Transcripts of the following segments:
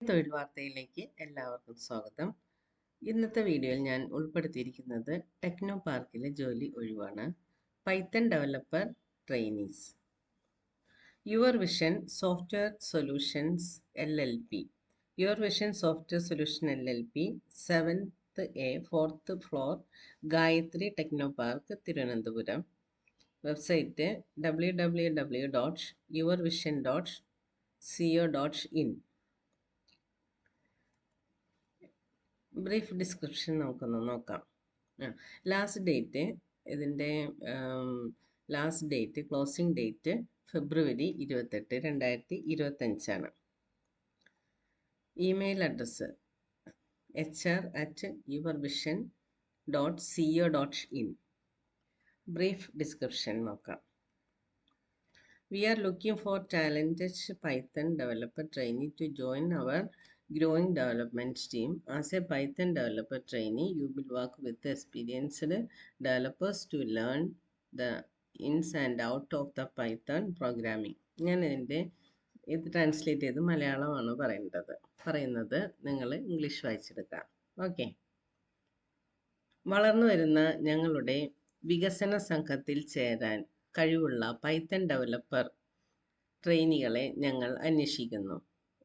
തൊഴിൽ വാർത്തയിലേക്ക് എല്ലാവർക്കും സ്വാഗതം. ഇന്നത്തെ വീഡിയോയിൽ ഞാൻ ഉൾപ്പെടുത്തിയിരിക്കുന്നത് ടെക്നോ പാർക്കിലെ ജോലി ഒഴിവാണ്. Python developer trainees. Your vision software solutions LLP. Your vision software solution LLP 7th A 4th floor Gayathri techno park Thiruvananthapuram. Website www.yourvision.co.in. Brief description നമുക്കൊന്ന് നോക്കാം. ഇതിൻ്റെ last date closing date February 28, 2025. Email address hr@yourvision.co.in. Brief description നോക്കാം. We are looking for talented Python developer trainee to join our growing development team. As a Python developer trainee, you will work with experienced developers to learn the ins and out of the Python programming. ഞാൻ ഇത് translate ചെയ്ത് മലയാളമാണ് പറയുന്നത്. നിങ്ങൾ English വായിച്ചെടുക്കാം. Okay. വളർന്നു വരുന്ന ഞങ്ങളുടെ വികസന സംഘത്തിൽ ചേരാൻ കഴിവുള്ള പൈത്തൺ ഡെവലപ്പർ ട്രെയിനികളെ ഞങ്ങൾ അന്വേഷിക്കുന്നു.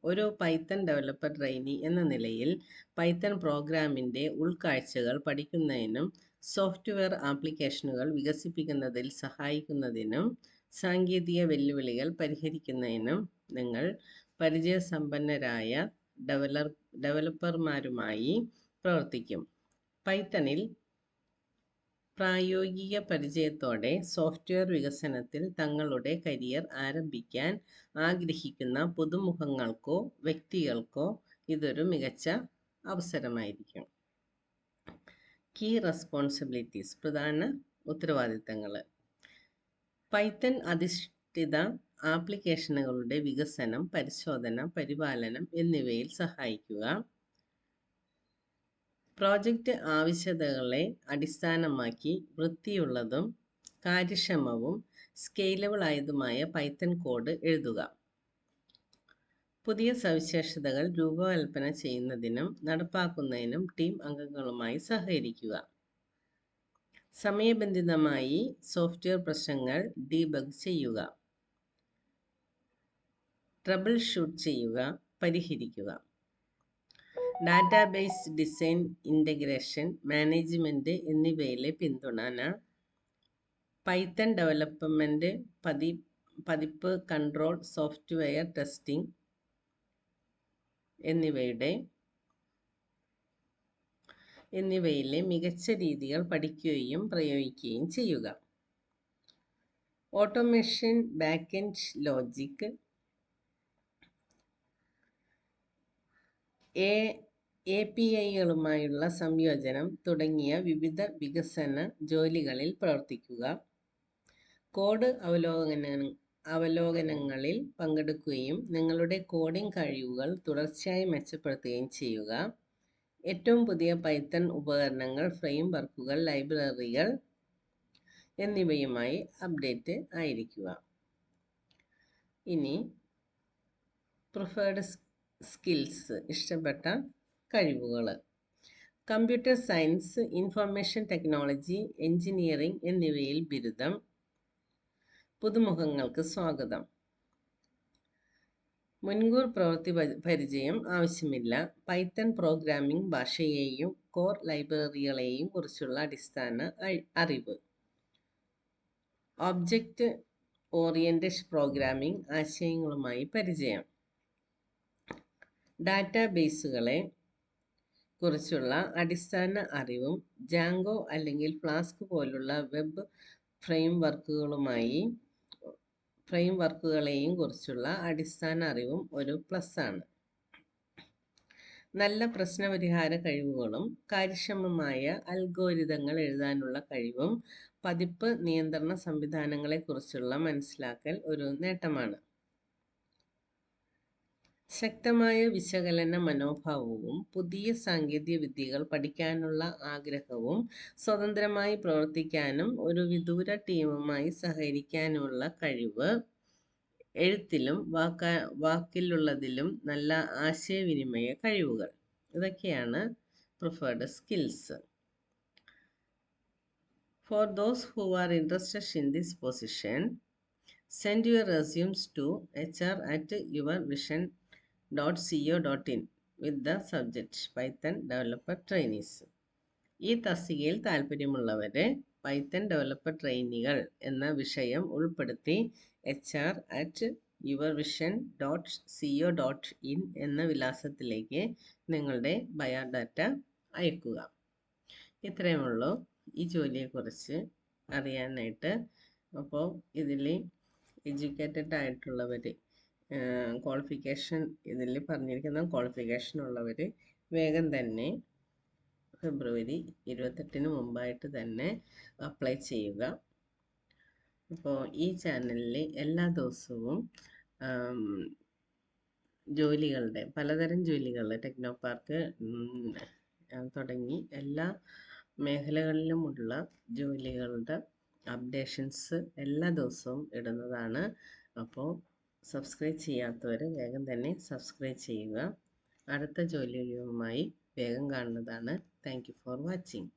ഒരു പൈത്തൺ ഡെവലപ്പർ ട്രെയിനി എന്ന നിലയിൽ പൈത്തൺ പ്രോഗ്രാമിൻ്റെ ഉൾക്കാഴ്ചകൾ പഠിക്കുന്നതിനും സോഫ്റ്റ്വെയർ ആപ്ലിക്കേഷനുകൾ വികസിപ്പിക്കുന്നതിൽ സഹായിക്കുന്നതിനും സാങ്കേതിക വെല്ലുവിളികൾ പരിഹരിക്കുന്നതിനും നിങ്ങൾ പരിചയസമ്പന്നരായ ഡെവലപ്പർമാരുമായി പ്രവർത്തിക്കും. പൈത്തണിൽ പ്രായോഗിക പരിചയത്തോടെ സോഫ്റ്റ്വെയർ വികസനത്തിൽ തങ്ങളുടെ കരിയർ ആരംഭിക്കാൻ ആഗ്രഹിക്കുന്ന പുതുമുഖങ്ങൾക്കോ വ്യക്തികൾക്കോ ഇതൊരു മികച്ച അവസരമായിരിക്കും. കീ റെസ്പോൺസിബിലിറ്റീസ്, പ്രധാന ഉത്തരവാദിത്തങ്ങൾ. പൈത്തൺ അധിഷ്ഠിത ആപ്ലിക്കേഷനുകളുടെ വികസനം, പരിശോധന, പരിപാലനം എന്നിവയിൽ സഹായിക്കുക. പ്രോജക്റ്റ് ആവശ്യകതകളെ അടിസ്ഥാനമാക്കി വൃത്തിയുള്ളതും കാര്യക്ഷമവും സ്കെയിലബിൾ ആയതുമായ പൈത്തൺ കോഡ് എഴുതുക. പുതിയ സവിശേഷതകൾ രൂപകൽപ്പന ചെയ്യുന്നതിനും നടപ്പാക്കുന്നതിനും ടീം അംഗങ്ങളുമായി സഹകരിക്കുക. സമയബന്ധിതമായി സോഫ്റ്റ്വെയർ പ്രശ്നങ്ങൾ ഡീബഗ് ചെയ്യുക. ട്രബിൾ ഷൂട്ട് ചെയ്യുക, പരിഹരിക്കുക. ഡാറ്റാബേസ് ഡിസൈൻ, ഇൻ്റഗ്രേഷൻ, മാനേജ്മെൻറ്റ് എന്നിവയിലെ പിന്തുണ, പൈത്തൺ ഡെവലപ്മെൻറ്റ് പതിപ്പ് കൺട്രോൾ, സോഫ്റ്റ്വെയർ ടെസ്റ്റിംഗ് എന്നിവയിലെ മികച്ച രീതികൾ പഠിക്കുകയും പ്രയോഗിക്കുകയും ചെയ്യുക. ഓട്ടോമേഷൻ, ബാക്ക്എൻഡ് ലോജിക്, APIകളുമായുള്ള സംയോജനം തുടങ്ങിയ വിവിധ വികസന ജോലികളിൽ പ്രവർത്തിക്കുക. കോഡ് അവലോകനങ്ങളിൽ പങ്കെടുക്കുകയും നിങ്ങളുടെ കോഡിംഗ് കഴിവുകൾ തുടർച്ചയായി മെച്ചപ്പെടുത്തുകയും ചെയ്യുക. ഏറ്റവും പുതിയ പൈത്തൺ ഉപകരണങ്ങൾ, ഫ്രെയിംവർക്കുകൾ, ലൈബ്രറികൾ എന്നിവയുമായി അപ്ഡേറ്റ് ആയിരിക്കുക. ഇനി പ്രിഫേർഡ് സ്കിൽസ്, ഇഷ്ടപ്പെട്ട കഴിവുകൾ. Computer science, information technology, engineering എന്നിവയിൽ ബിരുദം. പുതുമുഖങ്ങൾക്ക് സ്വാഗതം. മുൻകൂർ പ്രവൃത്തി പരിചയം ആവശ്യമില്ല. പൈത്തൺ പ്രോഗ്രാമിംഗ് ഭാഷയെയും കോർ ലൈബ്രറികളെയും കുറിച്ചുള്ള അടിസ്ഥാന അറിവ്. ഒബ്ജക്റ്റ് ഓറിയന്റഡ് പ്രോഗ്രാമിംഗ് ആശയങ്ങളുമായി പരിചയം. ഡാറ്റാബേസുകളെ കുറിച്ചുള്ള അടിസ്ഥാന അറിവും ജാങ്കോ അല്ലെങ്കിൽ ഫ്ലാസ്ക് പോലുള്ള വെബ് ഫ്രെയിംവർക്കുകളെയും കുറിച്ചുള്ള അടിസ്ഥാന അറിവും ഒരു പ്ലസ് ആണ്. നല്ല പ്രശ്നപരിഹാര കഴിവുകളും കാര്യക്ഷമമായ അൽഗോരിതങ്ങൾ എഴുതാനുള്ള കഴിവും പതിപ്പ് നിയന്ത്രണ സംവിധാനങ്ങളെക്കുറിച്ചുള്ള മനസ്സിലാക്കൽ ഒരു നേട്ടമാണ്. ശക്തമായ വിശകലന മനോഭാവവും പുതിയ സാങ്കേതിക വിദ്യകൾ പഠിക്കാനുള്ള ആഗ്രഹവും സ്വതന്ത്രമായി പ്രവർത്തിക്കാനും ഒരു വിദൂര ടീമുമായി സഹകരിക്കാനുമുള്ള കഴിവ് എഴുത്തിലും വാക്കിലുള്ളതിലും നല്ല ആശയവിനിമയ കഴിവുകൾ. ഇതൊക്കെയാണ് preferred skills. For those who are interested in this position, send your resumes to hr@yourvision.co.in with the subject Python Developer Trainees. ഈ തസ്തികയിൽ താൽപ്പര്യമുള്ളവരെ പൈത്തൺ ഡെവലപ്പർ ട്രെയിനികൾ എന്ന വിഷയം ഉൾപ്പെടുത്തി hr@yourvision.co.in എന്ന വിലാസത്തിലേക്ക് നിങ്ങളുടെ ബയോഡാറ്റ അയക്കുക. ഇത്രയുമുള്ളൂ ഈ ജോലിയെക്കുറിച്ച് അറിയാനായിട്ട്. അപ്പോൾ ഇതിൽ എഡ്യൂക്കേറ്റഡ് ആയിട്ടുള്ളവർ, ക്വാളിഫിക്കേഷൻ ഇതിൽ പറഞ്ഞിരിക്കുന്ന ക്വാളിഫിക്കേഷൻ ഉള്ളവർ വേഗം തന്നെ ഫെബ്രുവരി 28 മുമ്പായിട്ട് തന്നെ അപ്ലൈ ചെയ്യുക. അപ്പോൾ ഈ ചാനലിൽ എല്ലാ ദിവസവും ജോലികളുടെ പലതരം ജോലികളുടെ ടെക്നോ പാർക്ക് തുടങ്ങി എല്ലാ മേഖലകളിലുമുള്ള ജോലികളുടെ അപ്ഡേഷൻസ് എല്ലാ ദിവസവും ഇടുന്നതാണ്. അപ്പോൾ സബ്സ്ക്രൈബ് ചെയ്യാത്തവർ വേഗം തന്നെ സബ്സ്ക്രൈബ് ചെയ്യുക. അടുത്ത ജോലിയുമായി വേഗം കാണുന്നതാണ്. Thank you for watching.